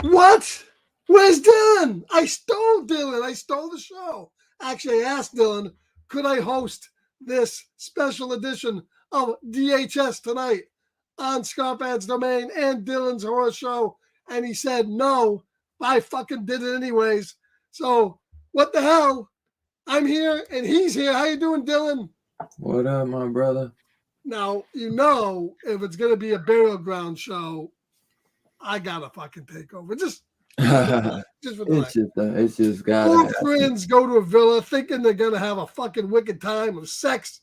What? Where's Dylan? I stole Dylan. I stole the show. Actually, I asked Dylan, could I host this special edition of DHS tonight on Scarpad's Domain and Dylan's Horror Show? And he said, no, I fucking did it anyways. So what the hell? I'm here and he's here. How you doing, Dylan? What up, my brother? Now, you know, if it's going to be a burial ground show, I gotta fucking take over. Just for the it's just gotta. Four friends go to a villa thinking they're gonna have a fucking wicked time of sex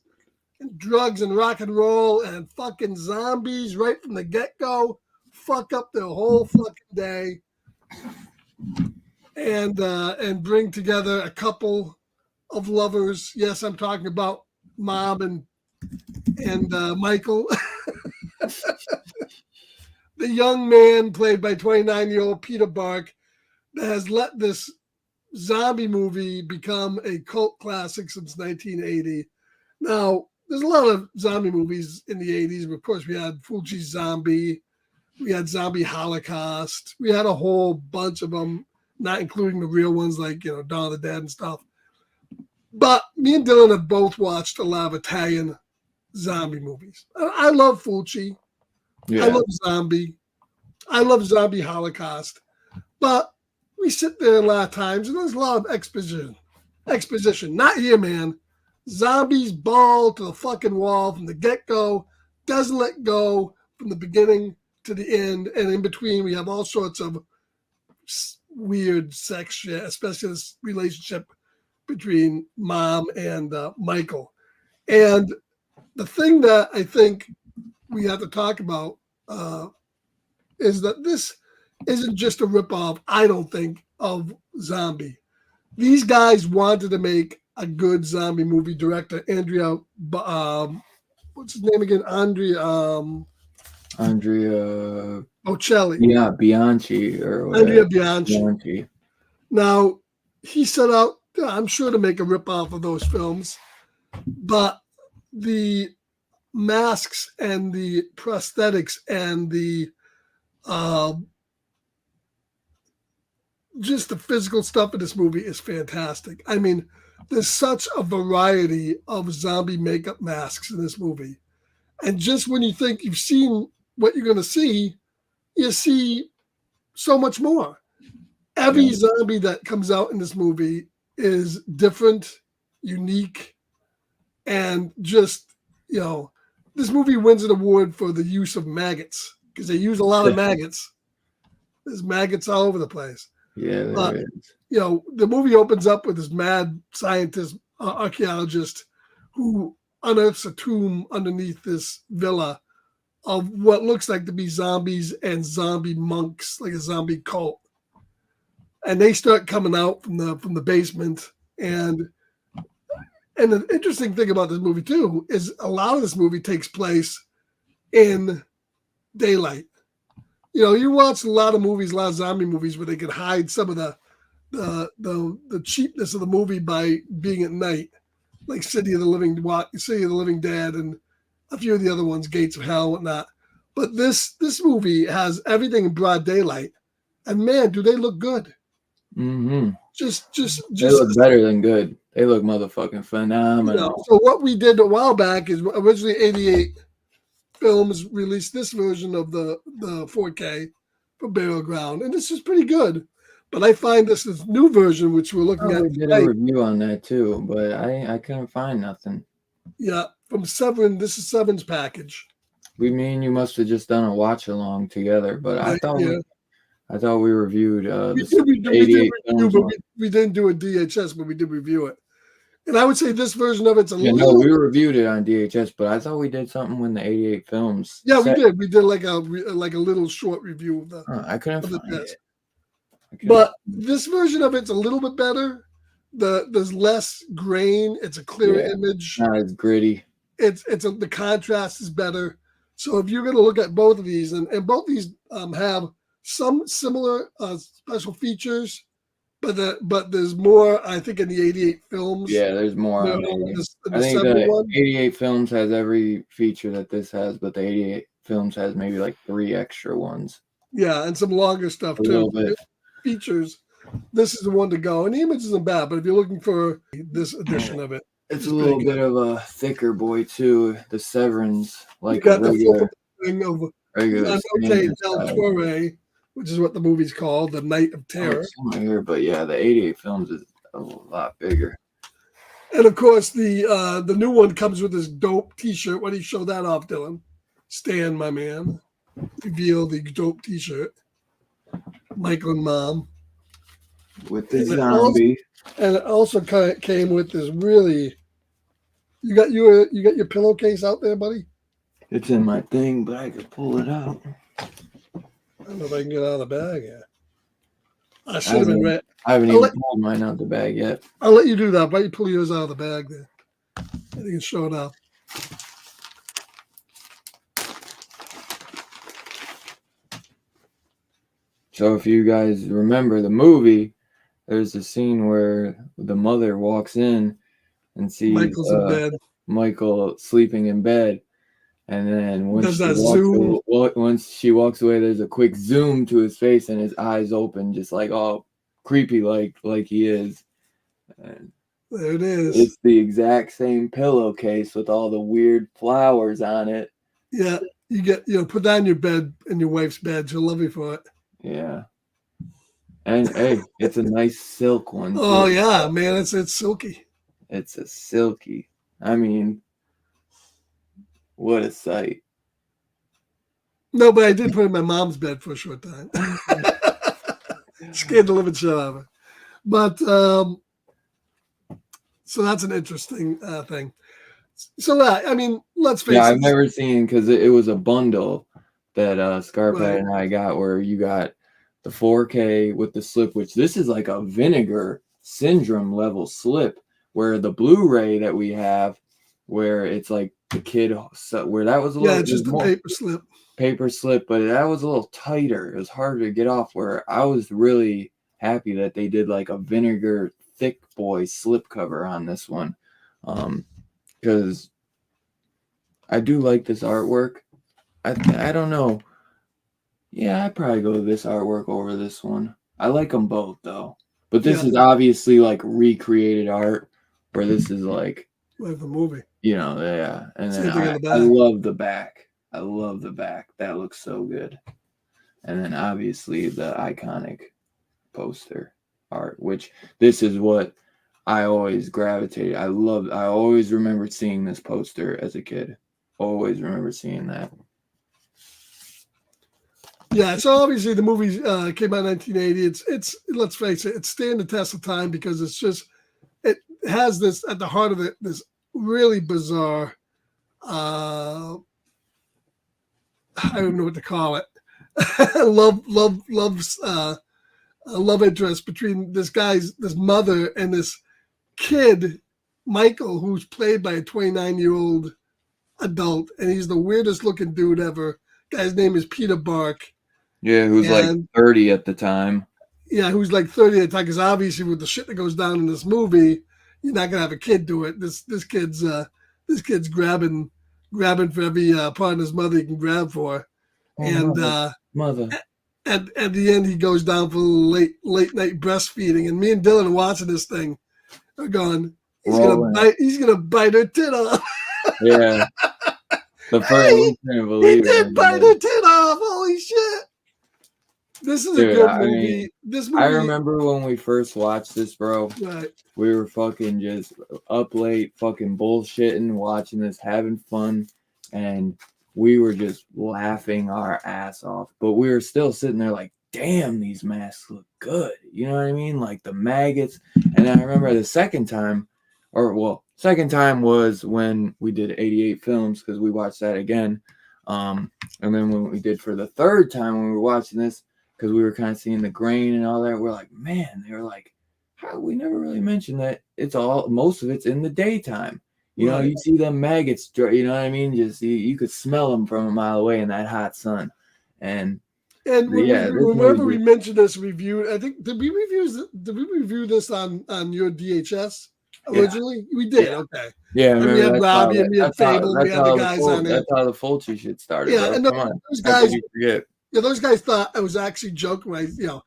and drugs and rock and roll, and fucking zombies right from the get-go fuck up their whole fucking day, and bring together a couple of lovers. Yes, I'm talking about Mom and Michael. The young man played by 29-year-old Peter Bark that has let this zombie movie become a cult classic since 1980. Now, there's a lot of zombie movies in the 80s. Of course, we had Fulci's Zombie. We had Zombie Holocaust. We had a whole bunch of them, not including the real ones like, you know, Dawn of the Dead and stuff. But me and Dylan have both watched a lot of Italian zombie movies. I love Fulci. Yeah. I love Zombie. I love Zombie Holocaust. But we sit there a lot of times and there's a lot of exposition. Not here, man. Zombies ball to the fucking wall from the get-go. Doesn't let go from the beginning to the end. And in between, we have all sorts of weird sex shit, especially this relationship between Mom and Michael. And the thing that I think we have to talk about is that this isn't just a ripoff, I don't think, of Zombie. These guys wanted to make a good zombie movie. Director Andrea, what's his name again? Andrea Bocelli. Yeah, Bianchi or whatever. Andrea Bianchi. Now, he set out, I'm sure, to make a ripoff of those films, but the masks and the prosthetics and the just the physical stuff in this movie is fantastic. I mean, there's such a variety of zombie makeup masks in this movie. And just when you think you've seen what you're going to see, you see so much more. Every zombie that comes out in this movie is different, unique, and just, you know, this movie wins an award for the use of maggots because they use a lot of maggots. There's maggots all over the place. Yeah, there is. You know, the movie opens up with this mad scientist, archaeologist, who unearths a tomb underneath this villa of what looks like to be zombies and zombie monks, like a zombie cult. And they start coming out from the basement. And the interesting thing about this movie too is a lot of this movie takes place in daylight. You know, you watch a lot of movies, a lot of zombie movies, where they can hide some of the cheapness of the movie by being at night, like City of the Living Dead, and a few of the other ones, Gates of Hell, and whatnot. But this movie has everything in broad daylight, and man, do they look good! Mm-hmm. Just They look better than good. They look motherfucking phenomenal. You know, so what we did a while back is originally 88 Films released this version of the 4K for Burial Ground, and this is pretty good. But I find this new version, which we're looking at. We did a review on that too, but I couldn't find nothing. Yeah, from Severn. This is Severn's package. We mean you must have just done a watch along together, but I thought we reviewed the 88 films. We didn't do a DHS, but we did review it. And I would say this version of it's we reviewed it on DHS, but I thought we did something when the 88 films. Yeah, we did. We did like a little short review of the. I couldn't find it. But this version of it's a little bit better. There's less grain. It's a clearer image. Not as gritty. The contrast is better. So if you're going to look at both of these, and both of these have some similar special features. But there's more, I think, in the 88 films. Yeah, there's more. I think the 88 films has every feature that this has, but the 88 films has maybe like 3 extra ones. Yeah, and some longer stuff too. Little bit. Features. This is the one to go, and the image isn't bad. But if you're looking for this edition of it, it's a little bit of a thicker boy too. The Severance, like you got a regular thing of regular. Del Torre, which is what the movie's called, The Night of Terror. Here, but yeah, the 88 films is a lot bigger. And of course, the new one comes with this dope T-shirt. Why don't you show that off, Dylan? Stan, my man, reveal the dope T-shirt. Michael and Mom with the zombie, and it also came with this really. You got your pillowcase out there, buddy? It's in my thing, but I could pull it out. I don't know if I can get out of the bag yet. I should have been ready. I haven't even pulled mine out of the bag yet. I'll let you do that. Why don't you pull yours out of the bag there? And you can show it off. So if you guys remember the movie, there's a scene where the mother walks in and sees Michael sleeping in bed. And then once she walks away, there's a quick zoom to his face and his eyes open, just like all creepy, like he is. And there it is. It's the exact same pillowcase with all the weird flowers on it. Yeah, put that in your bed, in your wife's bed. She'll love you for it. Yeah. And hey, it's a nice silk one too. Oh yeah, man, it's silky. It's a silky. I mean, what a sight. No, but I did put it in my mom's bed for a short time. Scared the living shit out of her. But so that's an interesting thing. So I mean, let's face it. Yeah, I've never seen, because it was a bundle that Scarpet and I got, where you got the 4K with the slip, which this is like a Vinegar Syndrome level slip, where the Blu-ray that we have, where it's like the kid, where that was a little, just the paper slip, but that was a little tighter. It was harder to get off, where I was really happy that they did like a Vinegar thick boy slip cover on this one, because I do like this artwork. I don't know. Yeah, I'd probably go with this artwork over this one. I like them both though, but this is obviously like recreated art, where this is like the movie. Yeah. And then I love the back. I love the back. That looks so good. And then obviously the iconic poster art, which this is what I always gravitated. I always remembered seeing this poster as a kid. Always remember seeing that. Yeah, so obviously the movie came out in 1980. It's let's face it, it's standing the test of time, because it has this at the heart of it, this really bizarre. I don't know what to call it. Love interest between this mother and this kid, Michael, who's played by a 29-year-old adult, and he's the weirdest looking dude ever. Guy's name is Peter Bark. Yeah, who's like 30 at the time. Yeah, who's like 30 at the time, because obviously with the shit that goes down in this movie, you're not gonna have a kid do it. This kid's grabbing for every part of his mother he can grab for. Oh, And mother. At the end he goes down for late night breastfeeding, and me and Dylan are watching this thing. We're going, he's gonna bite her tit off. Yeah. The first he did bite her tit off. Holy shit. This is a good movie. Mean, this movie. I remember when we first watched this, bro. Right. We were fucking just up late, fucking bullshitting, watching this, having fun, and we were just laughing our ass off. But we were still sitting there like, damn, these masks look good. You know what I mean? Like the maggots. And I remember the second time was when we did 88 films, because we watched that again. And then when we did for the third time when we were watching this, because we were kind of seeing the grain and all that, we're like, man, they were like, how we never really mentioned that most of it's in the daytime. You know, you see them maggots, you know what I mean? Just you could smell them from a mile away in that hot sun. And whenever we mentioned this review, I think did we review this on your DHS originally? Yeah. We did, okay. Yeah, and we had Robbie and we had Fable, and we had the guys on it. That's how the Fulci shit started. Yeah, bro. and those guys forget. Yeah, those guys thought I was actually joking. No,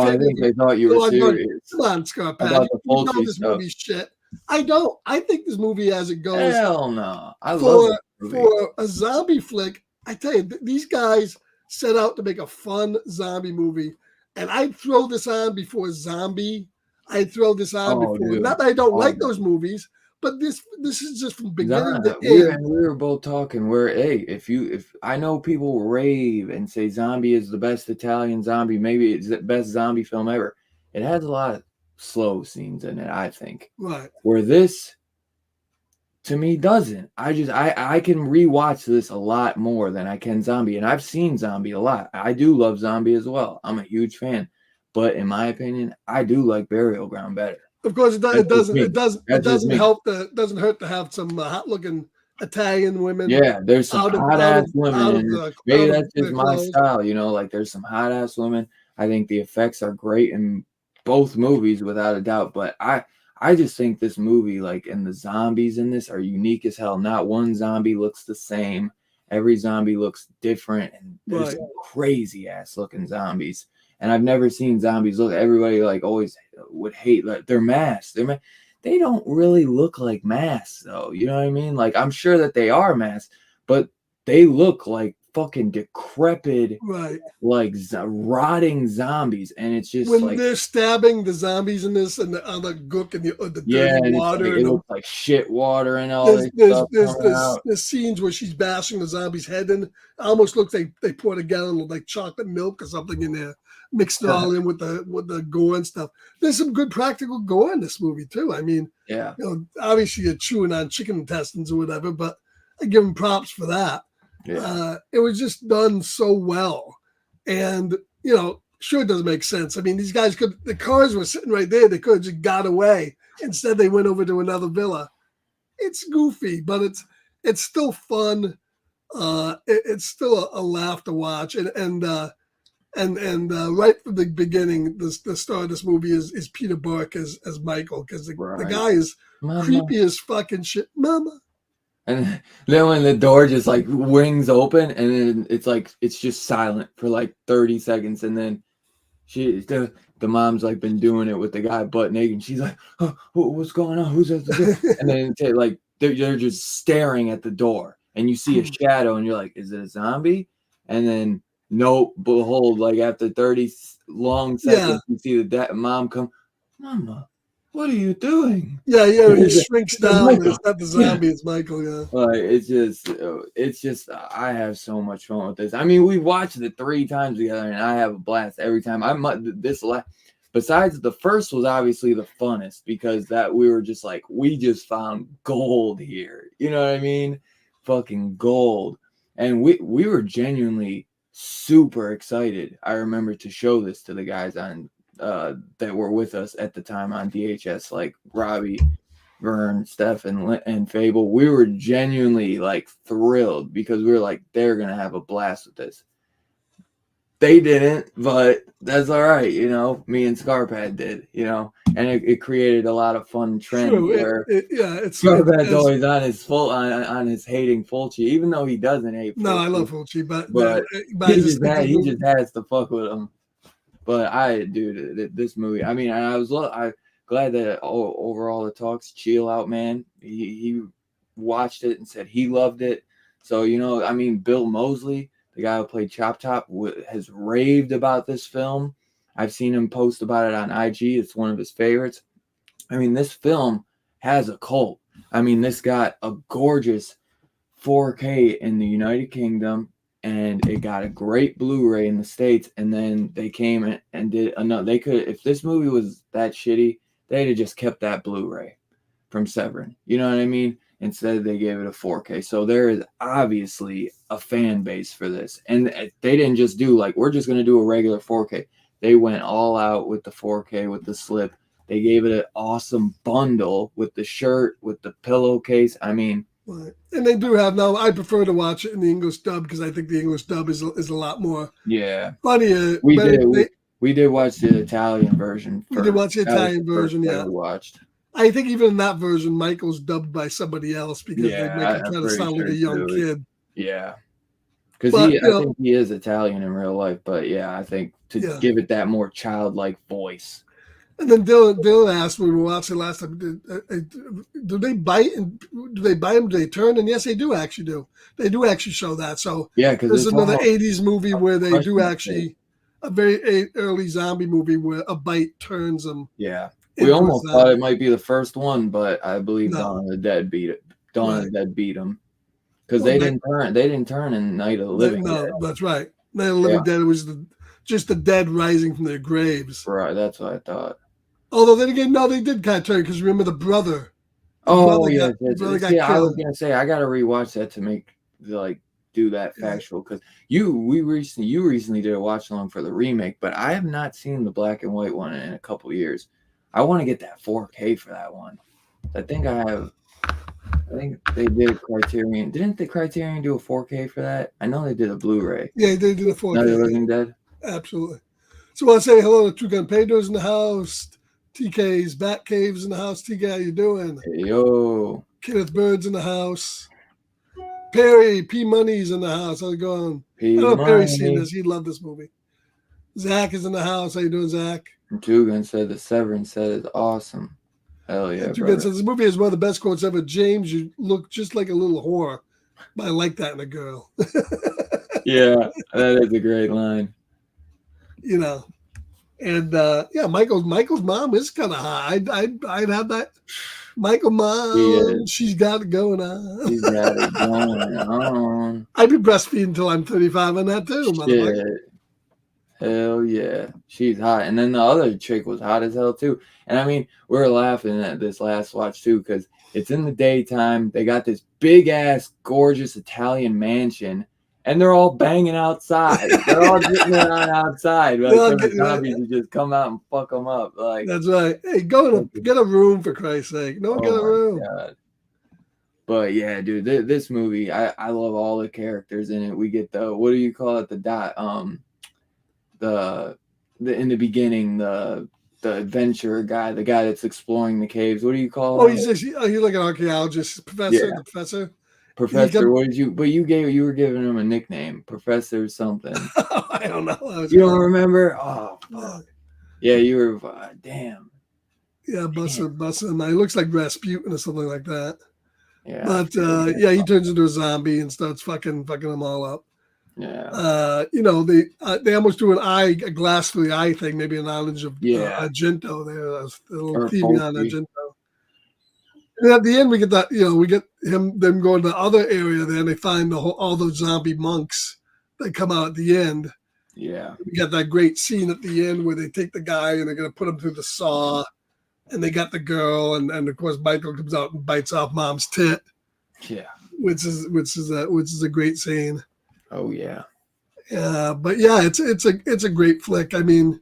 I think they thought you were serious. Come on, Scott Pat. You know this movie's shit. I don't. I think this movie as it goes. Hell no. I love it. For a zombie flick, I tell you, these guys set out to make a fun zombie movie. And I'd throw this on before Zombie. I'd throw this on before. Dude. Not that I don't like those movies, but this is just from beginning to end. We were both talking where, hey, if I know people rave and say Zombie is the best Italian zombie, maybe it's the best zombie film ever. It has a lot of slow scenes in it, I think. Right. Where this, to me, doesn't. I can rewatch this a lot more than I can Zombie, and I've seen Zombie a lot. I do love Zombie as well. I'm a huge fan, but in my opinion, I do like Burial Ground better. Of course, it doesn't help. It doesn't hurt to have some hot-looking Italian women. Yeah, there's some hot-ass women. Maybe that's just my style, you know. Like there's some hot-ass women. I think the effects are great in both movies, without a doubt. But I just think this movie, like, and the zombies in this are unique as hell. Not one zombie looks the same. Every zombie looks different, and there's some crazy-ass looking zombies. And I've never seen zombies look. Everybody like always would hate like they're masks. They don't really look like masks though. You know what I mean? Like I'm sure that they are masks, but they look like fucking decrepit, like rotting zombies. And it's just when like they're stabbing the zombies in this, and the gook and the dirty water, it looks like shit water and all this stuff. There's scenes where she's bashing the zombie's head in. It almost looks like they poured a gallon of like chocolate milk or something in there. Mixed it all in with the gore and stuff. There's some good practical gore in this movie too. I mean, obviously you're chewing on chicken intestines or whatever, but I give them props for that. Yeah. It was just done so well, and sure it doesn't make sense. I mean, these guys the cars were sitting right there. They could have just got away. Instead, they went over to another villa. It's goofy, but it's still fun. It's still a laugh to watch, and right from the beginning, the star of this movie is Peter Bark as Michael, because the guy is creepy as fucking shit. Mama. And then when the door just like wings open, and then it's just silent for like 30 seconds, and then the mom's like been doing it with the guy butt naked, and she's like, oh, what's going on? Who's at the door? And then like they're just staring at the door, and you see a shadow, and you're like, is it a zombie? And then nope, behold, like after 30 long seconds, you see the mom come, Mama, what are you doing? Yeah, he shrinks down. It's not the zombie, it's Michael. Yeah, like it's just. I have so much fun with this. I mean, we watched it 3 times together, and I have a blast every time. besides the first was obviously the funnest because that we were just like, we just found gold here. You know what I mean? Fucking gold. And we were genuinely super excited. I remember to show this to the guys on that were with us at the time on DHS, like Robbie, Vern, Steph, and Fable. We were genuinely like thrilled because we were like, they're gonna have a blast with this. They didn't, but that's all right, you know. Me and Scarpad did, you know, and it created a lot of fun trend where Scarpad's always on his on his hating Fulci, even though he doesn't hate Fulci. No, I love Fulci, but he just has to fuck with him. But this movie, I mean, I glad that overall the talks chill out, man. He watched it and said he loved it. So, you know, I mean, Bill Moseley, the guy who played Chop Top, has raved about this film. I've seen him post about it on IG. It's one of his favorites. I mean, this film has a cult. I mean, this got a gorgeous 4K in the United Kingdom, and it got a great Blu-ray in the States. And then they came and did another. They could, if this movie was that shitty, they'd have just kept that Blu-ray from Severin. You know what I mean? Instead, they gave it a 4K. So there is obviously a fan base for this. And they didn't just do like, we're just going to do a regular 4K. They went all out with the 4K, with the slip. They gave it an awesome bundle with the shirt, with the pillowcase. I mean, right. And they do have now. I prefer to watch it in the English dub because I think the English dub is a lot more funnier. We did watch the Italian version. We did watch the Italian version. Yeah, we watched. I think even in that version, Michael's dubbed by somebody else because they make him try to sound like a young kid. Yeah, because I think he is Italian in real life, but yeah, I think to give it that more childlike voice. And then Dylan asked when we were watching last time, do they bite and do they bite them? Do they turn? And yes, they do actually do. They do actually show that. So yeah, because there's another 80s movie where they do actually a very early zombie movie where a bite turns them. Yeah. We almost thought it might be the first one, but I believe Dawn of the Dead beat it. Dawn of the Dead beat them because they didn't turn. They didn't turn in Night of the Living Dead. No, that's right. Night of the Living Dead was just the dead rising from their graves. Right, that's what I thought. Although then again, no, they did kind of turn because remember the brother. I was gonna say I gotta rewatch that to do that factual because you recently did a watch along for the remake, but I have not seen the black and white one in a couple years. I want to get that 4K for that one. I think they did Criterion. Didn't the Criterion do a 4K for that? I know they did a Blu-ray. Yeah, they did a 4K. Night of the Living Dead? Absolutely. So I want to say hello to Two Gun Pedro's in the house. TK's Bat Cave's in the house. TK, how you doing? Hey, yo. Kenneth Bird's in the house. Perry, P Money's in the house. How's it going? I know Perry's seen this. He'd love this movie. Zach is in the house. How you doing, Zach? Dugan said the Severin set is awesome. Hell yeah, Dugan said this movie is one of the best quotes ever. James, you look just like a little whore. But I like that in a girl. Yeah, that is a great line. You know. And Michael's mom is kind of hot. I'd have that. Michael mom, she's got it going on. She's got it going on. I'd be breastfeeding until I'm 35 on that too, motherfucker. Hell yeah, she's hot. And then the other chick was hot as hell too. And I mean, we were laughing at this last watch too because it's in the daytime. They got this big ass, gorgeous Italian mansion, and they're all banging outside. They're all getting it on outside. Like the zombies to just come out and fuck them up. Like that's right. Hey, get a room for Christ's sake. No, get a room. God. But yeah, dude, this movie, I love all the characters in it. We get the what do you call it? The in the beginning, the adventurer guy, the guy that's exploring the caves. What do you call him? He's like an archaeologist, professor. The professor. Professor, what did you? But you were giving him a nickname, Professor something. I don't know. You don't remember? Oh, fuck. Yeah, you were. Damn. Yeah, Buster. He looks like Rasputin or something like that. Yeah. But he turns into a zombie and starts fucking them all up. Yeah. They almost do a glass through the eye thing, maybe a knowledge of Argento there, a little theming on Argento. And at the end, we get that, we get them going to the other area there, and they find all those zombie monks that come out at the end. Yeah. We got that great scene at the end where they take the guy and they're going to put him through the saw, and they got the girl, and of course Michael comes out and bites off mom's tit. Yeah. Which is a great scene. Oh yeah. But yeah, it's a great flick. I mean,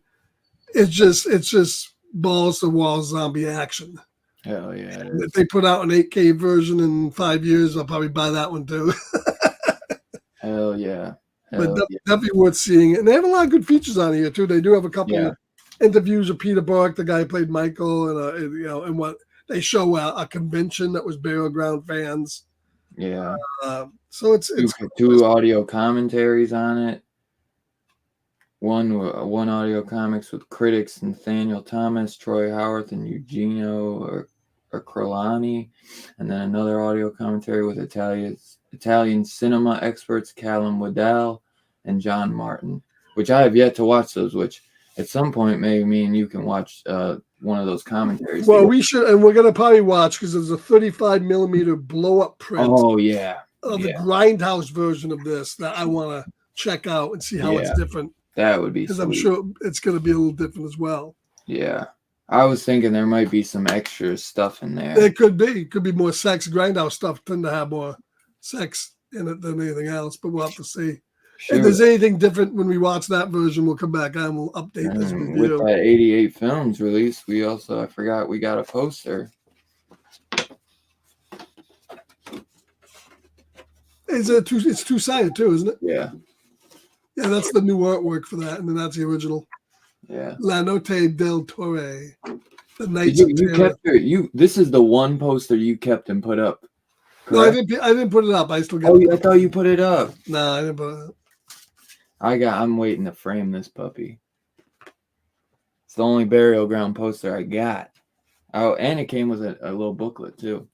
it's just balls to wall zombie action. Hell yeah. If they put out an 8K version in 5 years, I'll probably buy that one too. Hell yeah. But Hell yeah. definitely worth seeing. And they have a lot of good features on here too. They do have a couple interviews with Peter Buck, the guy who played Michael, and what they show a convention that was Burial Ground fans. Yeah. So it's two audio commentaries on it. One audio comics with critics Nathaniel Thomas, Troy Howarth, and Eugenio Crolani, and then another audio commentary with Italian cinema experts Callum Waddell and John Martin, which I have yet to watch those. Which at some point maybe me and you can watch one of those commentaries. Well, we should, and we're gonna probably watch because there's a 35 millimeter blow up print. Oh yeah. Of the Grindhouse version of this that I want to check out and see how it's different. That would be because I'm sure it's going to be a little different as well. Yeah, I was thinking there might be some extra stuff in there. It could be more sex. Grindhouse stuff tend to have more sex in it than anything else, but we'll have to see. Sure. If there's anything different when we watch that version, we'll come back on. We'll update this review. With that 88 Films release, we also I forgot we got a poster. It's two-sided too, isn't it? Yeah. Yeah, that's the new artwork for that, and then that's the original. Yeah. La Notte del Torre. The Knights This is the one poster you kept and put up. Correct? No, I didn't put it up. I still got it. I thought you put it up. No, I didn't put it up. I'm waiting to frame this puppy. It's the only Burial Ground poster I got. Oh, and it came with a little booklet too.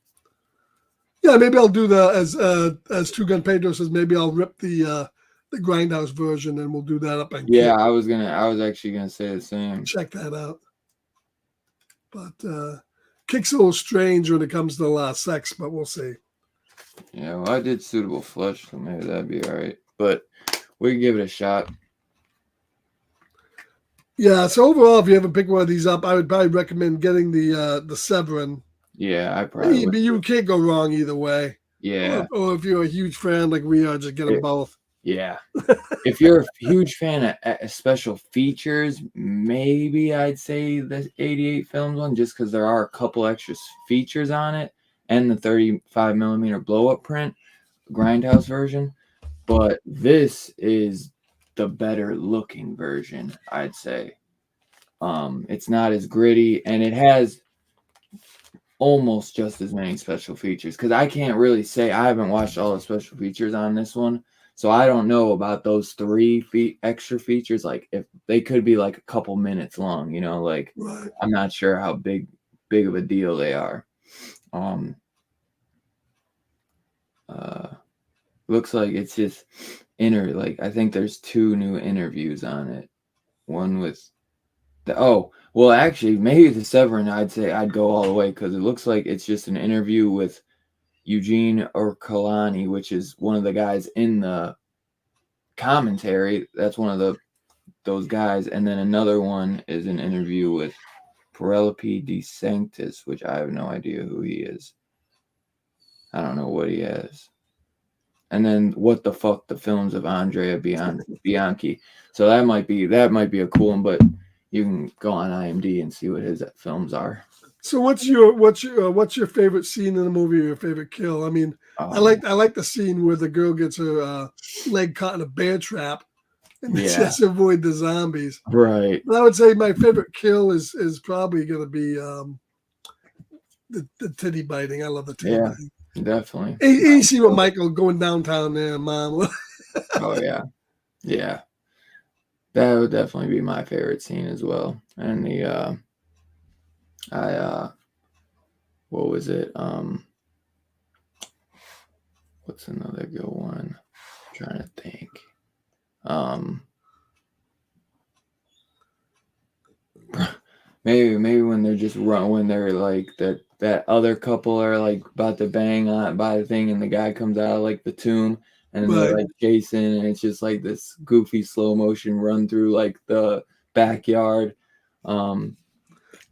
Yeah, maybe I'll do as Two Gun Pedro says. Maybe I'll rip the Grindhouse version, and we'll do that up. Yeah, I was actually gonna say the same. Check that out. But Kick's a little strange when it comes to a lot of sex, but we'll see. Yeah, well, I did Suitable Flesh, so maybe that'd be all right. But we can give it a shot. Yeah. So overall, if you haven't picked one of these up, I would probably recommend getting the Severin. Yeah, I probably would. You can't go wrong either way. Yeah. Or if you're a huge fan like we are, just get them both. Yeah. If you're a huge fan of special features, maybe I'd say the 88 Films one, just because there are a couple extra features on it and the 35 millimeter blow up print Grindhouse version. But this is the better looking version, I'd say. It's not as gritty, and it has almost just as many special features, because I can't really say I haven't watched all the special features on this one, so I don't know about those extra features. Like if they could be like a couple minutes long, like right. I'm not sure how big of a deal they are. Looks like it's just I think there's 2 new interviews on it. One with actually, maybe the Severin, I'd say I'd go all the way, because it looks like it's just an interview with Eugene Orcolani, which is one of the guys in the commentary. That's one of those guys. And then another one is an interview with Penelope De Sanctis, which I have no idea who he is. I don't know what he has. And then What the Fuck, the Films of Andrea Bianchi. So that might be a cool one, but you can go on IMDb and see what his films are. So what's your favorite scene in the movie, or your favorite kill? I mean, I like the scene where the girl gets her leg caught in a bear trap, and she has to avoid the zombies. Right. But I would say my favorite kill is probably going to be the titty biting. I love the titty biting. Definitely. And you see what Michael going downtown there, Mom. Oh yeah, yeah. That would definitely be my favorite scene as well. And what was it? What's another good one? I'm trying to think. Maybe when they're just when they're like that other couple are like about to bang on by the thing, and the guy comes out of like the tomb and they're like chasing, and it's just like this goofy slow motion run through like the backyard.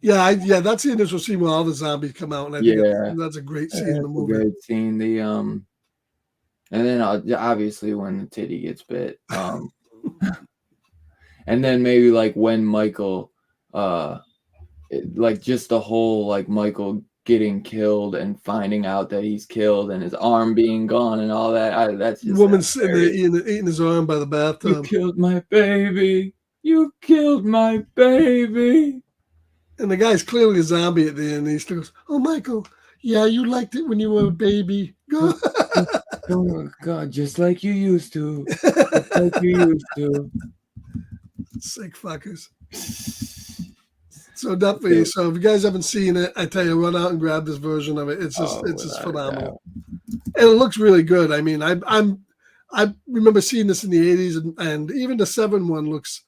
Yeah, that's the initial scene where all the zombies come out, and I think that's a great scene in the movie. A great scene. The and then obviously when the titty gets bit, and then maybe like when Michael, like just the whole like Michael getting killed and finding out that he's killed and his arm being gone and all that. That's just woman sitting there eating his arm by the bathtub. You killed my baby. You killed my baby. And the guy's clearly a zombie at the end. And he still goes, "Oh, Michael, yeah, you liked it when you were a baby." Oh God, just like you used to. Just like you used to. Sick fuckers. So definitely. So if you guys haven't seen it, I tell you, run out and grab this version of it. It's just phenomenal, and it looks really good. I mean, I remember seeing this in the '80s, and even the 7 one looks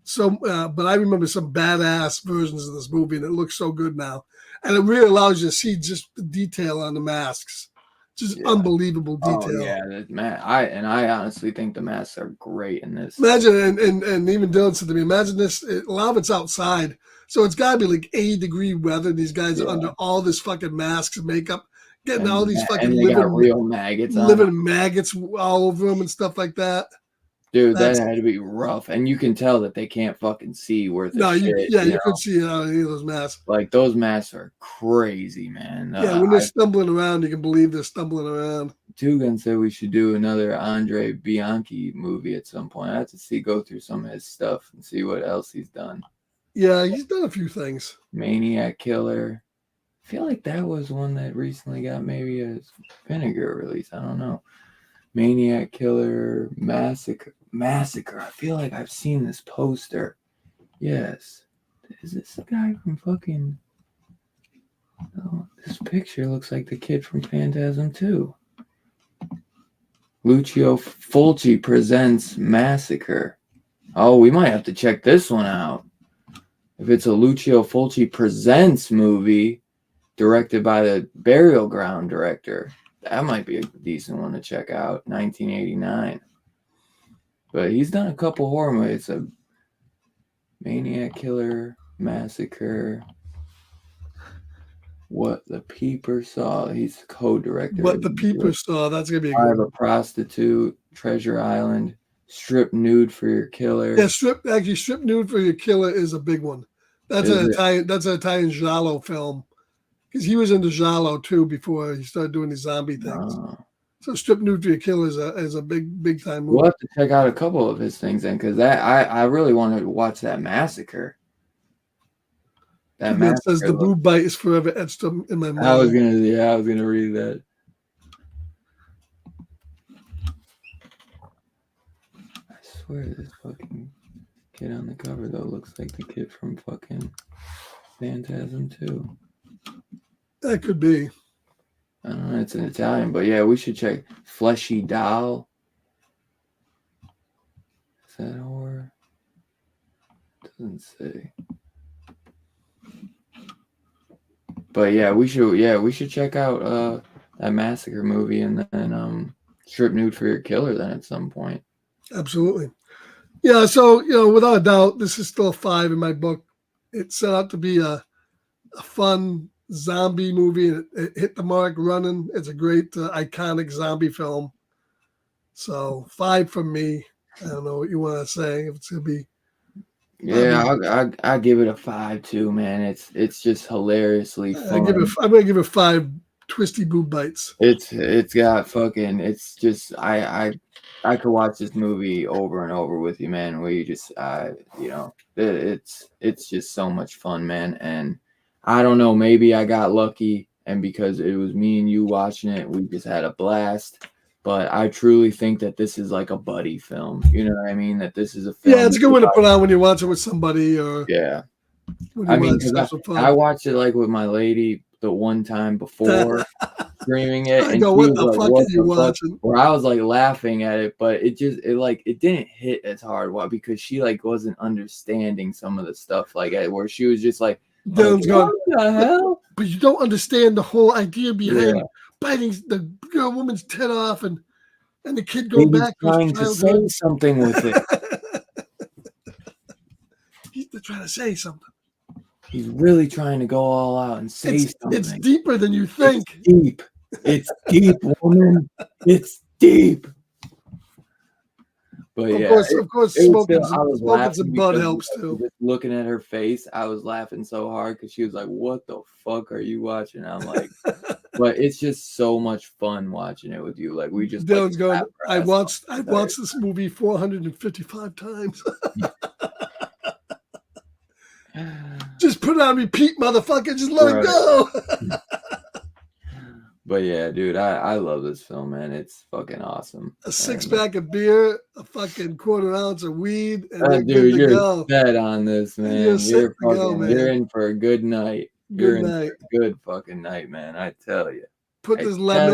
so. But I remember some badass versions of this movie, and it looks so good now. And it really allows you to see just the detail on the masks, just unbelievable detail. Oh yeah, I honestly think the masks are great in this. Imagine, and even Dylan said to me, imagine this. A lot of it's outside. So it's got to be like 80-degree weather. These guys are under all this fucking masks and makeup, getting all these fucking real maggots living maggots all over them and stuff like that. Dude, that had to be rough. And you can tell that they can't fucking see worth of shit. You couldn't see it out of any of those masks. Like, those masks are crazy, man. Yeah, when they're stumbling around, you can believe they're stumbling around. Tugan said we should do another Andre Bianchi movie at some point. I have to go through some of his stuff and see what else he's done. Yeah, he's done a few things. Maniac Killer. I feel like that was one that recently got maybe a vinegar release. I don't know. Maniac Killer, Massacre. I feel like I've seen this poster. Yes. Is this the guy from fucking... Oh, this picture looks like the kid from Phantasm 2. Lucio Fulci presents Massacre. Oh, we might have to check this one out. If it's a Lucio Fulci presents movie directed by the Burial Ground director, that might be a decent one to check out. 1989. But he's done a couple horror movies. A Maniac Killer, Massacre, What the Peeper Saw. He's co-director. What the Peeper Saw. That's gonna be a good one. A Prostitute, Treasure Island, Strip Nude for Your Killer. Yeah, Strip Nude for Your Killer is a big one. That's an Italian giallo film. Because he was into giallo too before he started doing these zombie things. Oh. So Strip Nude for Your Killer is a big time movie. We'll have to check out a couple of his things then, because I really wanted to watch that Massacre. That says the boob bite is forever etched in my mind. I was gonna read that. I swear this fucking kid on the cover though looks like the kid from fucking Phantasm 2. That could be. I don't know, it's an Italian, but yeah, we should check. Fleshy Doll. Is that horror? Doesn't say. But yeah, we should check out that Massacre movie and then Strip Nude for Your Killer then at some point. Absolutely. Yeah, so without a doubt, this is still a 5 in my book. It set out to be a fun zombie movie, and it hit the mark running. It's a great iconic zombie film. So 5 from me. I don't know what you want to say. If it's gonna be. Yeah, I give it a 5 too, man. It's just hilariously fun. I'm gonna give it 5 twisty boob bites. It's got fucking. It's just I could watch this movie over and over with you, man. Where you just it's just so much fun, man. And I don't know, maybe I got lucky, and because it was me and you watching it, we just had a blast. But I truly think that this is like a buddy film. You know what I mean? That this is a film. Yeah, it's a good one to put on when you watch it with somebody. Or I mean, I watched it like with my lady the one time before streaming it, and go, what the fuck are you watching? Where I was like laughing at it, but it didn't hit as hard. Why? Because she like wasn't understanding some of the stuff, like where she was just like, Dylan's going, what the hell? But you don't understand the whole idea behind biting the woman's head off, and And the kid going Maybe back trying to say something with it. He's trying to say something. He's really trying to go all out and say something. It's deeper than you think. It's deep. It's deep, woman. It's deep. But Of yeah, course, it was smoking laughing some bud because helps too. just looking at her face, I was laughing so hard because she was like, "What the fuck are you watching?" I'm like, but it's just so much fun watching it with you. Like we just Dylan's going. I watched off. this movie 455 times. Just put it on repeat, motherfucker. Just let it go. But yeah, dude, I love this film, man. It's fucking awesome. A 6-pack of beer, a fucking quarter ounce of weed, and dude, you're go. set on this, man. You're in for a good night. Good night. Good fucking night, man. I tell you. Put this La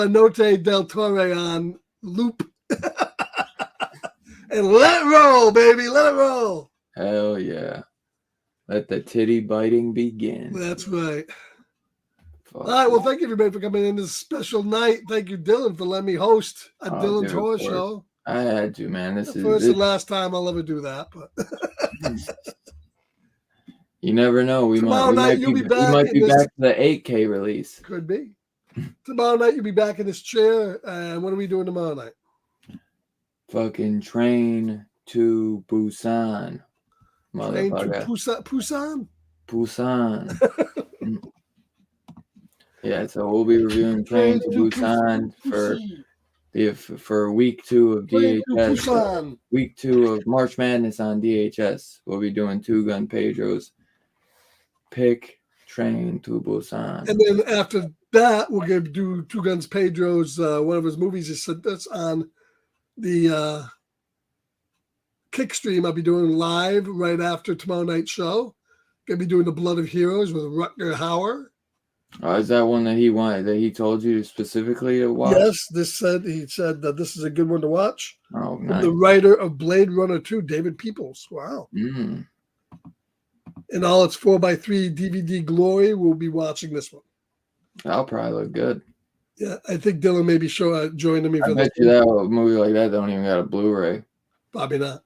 Notte del Torre on loop. And let it roll, baby. Let it roll. Hell yeah. Let the titty biting begin. That's right. All right. Well, thank you, everybody, for coming in this special night. Thank you, Dylan, for letting me host a Dylan's Horror Show. I had to, man. This is first and last time I'll ever do that. But you never know. We might be back to the 8K release. Could be. Tomorrow night you'll be back in this chair. And what are we doing tomorrow night? Fucking Train to Busan. Motherfucker. Busan? Busan. Yeah, so we'll be reviewing Train to Busan for week 2 of DHS. Week 2 of March Madness on DHS. We'll be doing Two Gun Pedro's pick Train to Busan. And then after that, we're going to do Two Guns Pedro's, one of his movies. That's on the Kick stream. I'll be doing live right after tomorrow night's show. Going to be doing The Blood of Heroes with Rutger Hauer. Is that one that he told you specifically to watch? Yes, he said that this is a good one to watch. Oh, nice. The writer of Blade Runner 2, David Peoples. Wow. In all its 4x3 DVD glory, we'll be watching this one. That'll probably look good. Yeah, I think Dylan maybe joining me for I bet you that a movie like that don't even got a Blu-ray. Probably not.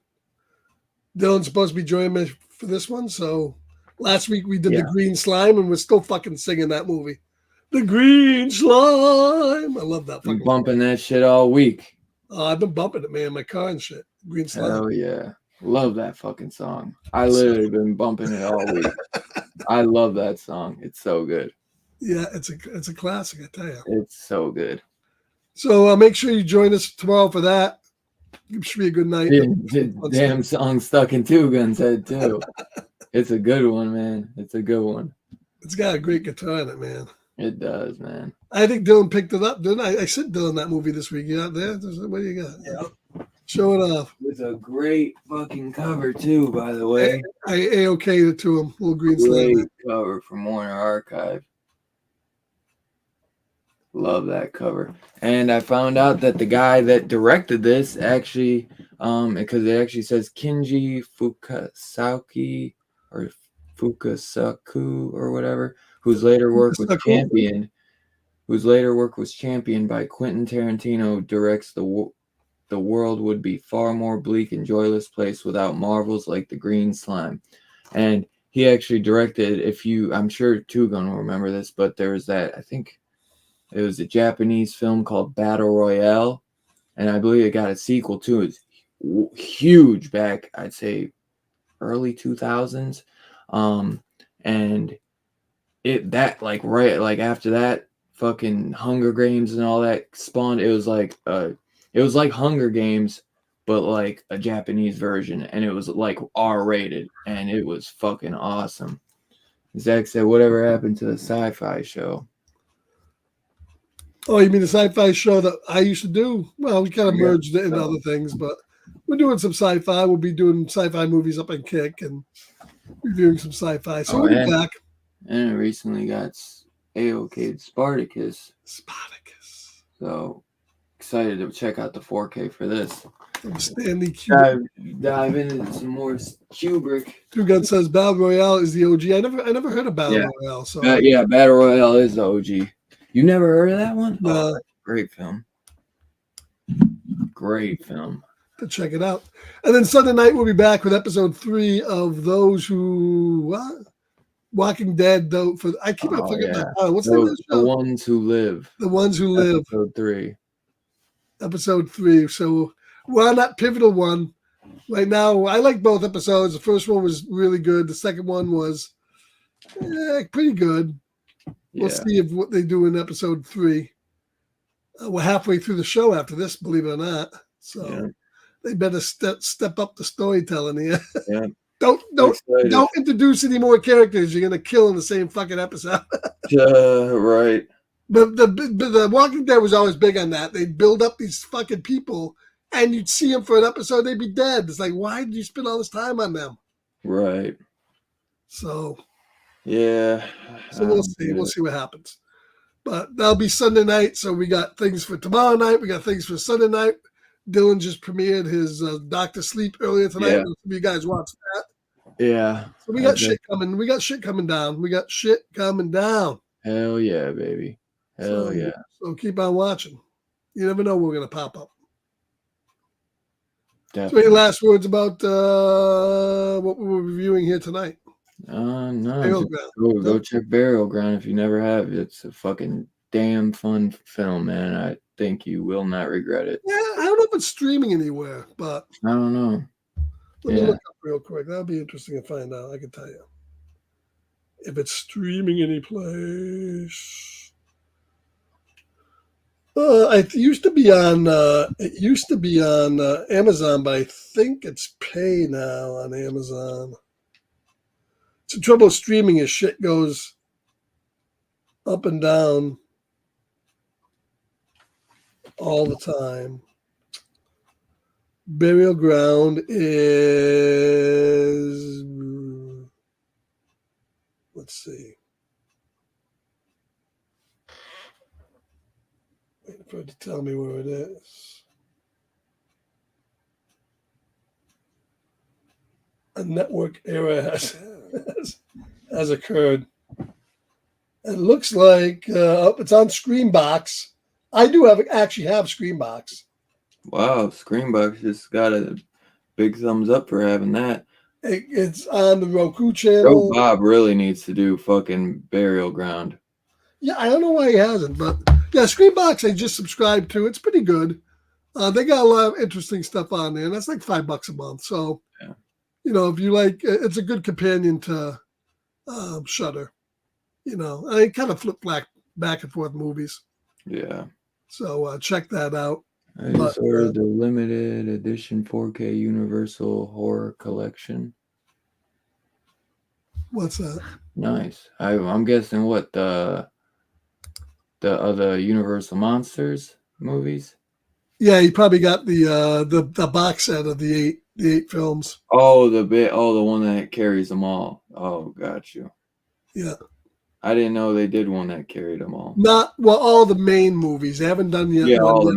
Dylan's supposed to be joining me for this one, so last week we did The Green Slime, and we're still fucking singing that movie. The Green Slime. I love that. I'm bumping that shit all week. Oh, I've been bumping it, man. In my car and shit. Green Slime. Hell yeah. Love that fucking song. I literally been bumping it all week. I love that song. It's so good. Yeah, it's a classic, I tell you. It's so good. So make sure you join us tomorrow for that. It should be a good night. Damn song stuck in Two Guns' head, too. It's a good one, man. It's a good one. It's got a great guitar in it, man. It does, man. I think Dylan picked it up, didn't I? I sent Dylan that movie this week. You out there? What do you got? Yep. Show it off. With a great fucking cover, too, by the way. I A-okayed it to him. Little Green Slime. Great cover from Warner Archive. Love that cover. And I found out that the guy that directed this actually, because it actually says Kinji Fukasaku or Fukasaku or whatever, whose later work was championed by Quentin Tarantino, directs The world would be far more bleak and joyless place without marvels like The Green Slime. And he actually directed, I'm sure Two Gun will remember this, but there was that, I think it was a Japanese film called Battle Royale, and I believe it got a sequel too. It's huge back, I'd say, early 2000s. And after that, fucking Hunger Games and all that spawned. It was like Hunger Games, but like a Japanese version, and it was like R-rated, and it was fucking awesome. Zach said, "Whatever happened to the sci-fi show?" Oh, you mean the sci-fi show that I used to do? Well, we kind of merged it into other things, but we're doing some sci-fi. We'll be doing sci-fi movies up in Kick and reviewing some sci-fi. So we'll be back. And it recently got A-okayed Spartacus. So excited to check out the 4K for this. From Stanley Kubrick. Dive into some more Kubrick. Two Gun says Battle Royale is the OG. I never heard of Battle Royale. So Battle Royale is the OG. You never heard of that one? No. Great film. great film. To check it out. And then Sunday night we'll be back with episode 3 of those who Walking Dead. Though I keep on forgetting that. What's the name of the show? The Ones Who Live. The Ones Who Live. Episode 3. Episode 3. So we're on that pivotal one right now. I like both episodes. The first one was really good. The second one was pretty good. We'll see what they do in episode 3. We're halfway through the show after this, believe it or not. So they better step up the storytelling here. Yeah. Don't introduce any more characters. You're gonna kill in the same fucking episode. Right. But the Walking Dead was always big on that. They'd build up these fucking people, and you'd see them for an episode, they'd be dead. It's like, why did you spend all this time on them? Right. So. Yeah. So we'll see. We'll see what happens. But that'll be Sunday night. So we got things for tomorrow night. We got things for Sunday night. Dylan just premiered his Dr. Sleep earlier tonight. Yeah. You guys watched that. Yeah. So we got shit coming. We got shit coming down. Hell yeah, baby. Hell yeah. So keep on watching. You never know when we're going to pop up. Definitely. So any last words about what we're reviewing here tonight? No. Go check Burial Ground if you never have. It's a fucking damn fun film, man. I think you will not regret it. Yeah, I don't know if it's streaming anywhere, but I don't know. Let me look up real quick. That'll be interesting to find out. I can tell you if it's streaming any place. It used to be on. Amazon, but I think it's pay now on Amazon. It's the trouble with streaming is shit goes up and down all the time. Burial Ground is, let's see. Waiting for it to tell me where it is. A network error has occurred. It looks like it's on Screenbox. I do actually have Screenbox. Wow, Screenbox just got a big thumbs up for having that. It's on the Roku channel. Joe Bob really needs to do fucking Burial Ground. Yeah, I don't know why he hasn't, but yeah, Screenbox I just subscribed to. It's pretty good. They got a lot of interesting stuff on there, and that's like $5 a month. So, if you like, it's a good companion to Shudder. I kind of flip back and forth movies. Yeah. So check that out. I just ordered the limited edition 4K Universal Horror Collection. What's that? Nice. I'm guessing what the other Universal Monsters movies. Yeah, you probably got the box set of the eight films. Oh, the one that carries them all. Oh, got you. Yeah. I didn't know they did one that carried them all. All the main movies. They haven't done yet. Yeah, all the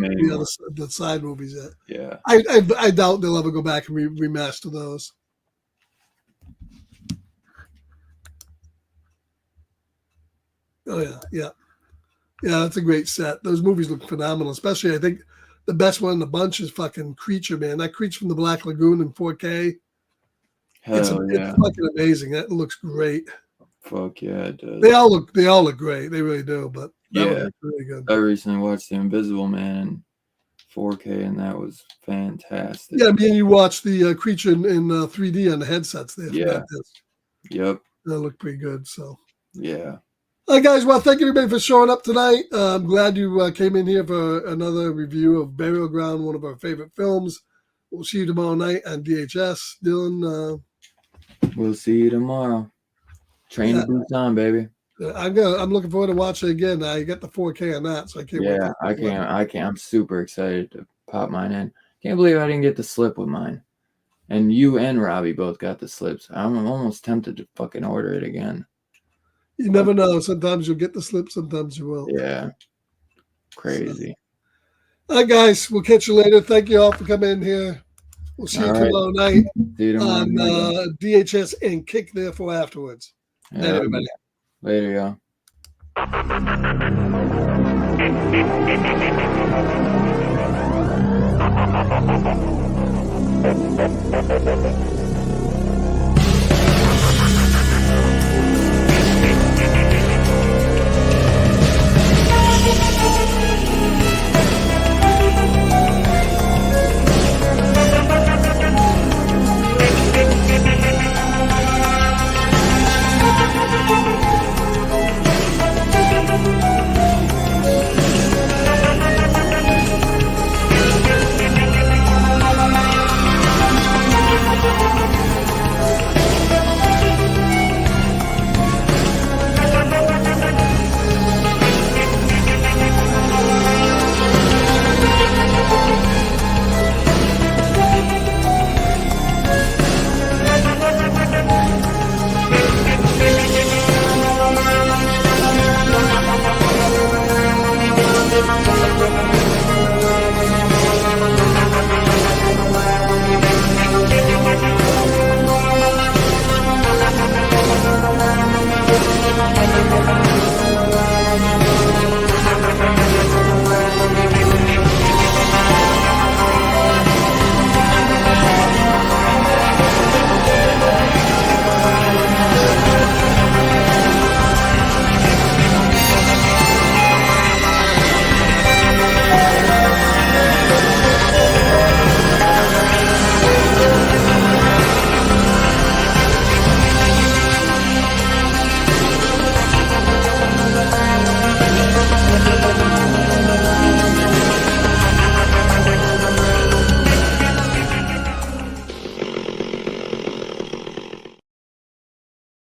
the side movies yet. Yeah. I doubt they'll ever go back and remaster those. Oh yeah. That's a great set. Those movies look phenomenal. Especially, I think the best one in the bunch is fucking Creature, man. That Creature from the Black Lagoon in 4K. It's fucking amazing. That looks great. Fuck yeah, it does. They all look great. They really do. But that was really good. I recently watched The Invisible Man in 4K, and that was fantastic. Yeah, I mean, you watched the Creature in 3D on the headsets there. Yeah. Yep. That looked pretty good. So. Yeah. All right, guys. Well, thank you everybody for showing up tonight. I'm glad you came in here for another review of Burial Ground, one of our favorite films. We'll see you tomorrow night on DHS. Dylan. We'll see you tomorrow. Train to Busan, baby. I'm looking forward to watching it again. I got the 4K on that, so I can't wait. Yeah, I can't. I'm super excited to pop mine in. Can't believe I didn't get the slip with mine. And you and Robbie both got the slips. I'm almost tempted to fucking order it again. You never know. Sometimes you'll get the slip, sometimes you won't. Yeah. Crazy. So. All right, guys. We'll catch you later. Thank you all for coming in here. We'll see you tomorrow night on DHS and Kick Therefore afterwards. Yeah, Night, everybody. Later, y'all.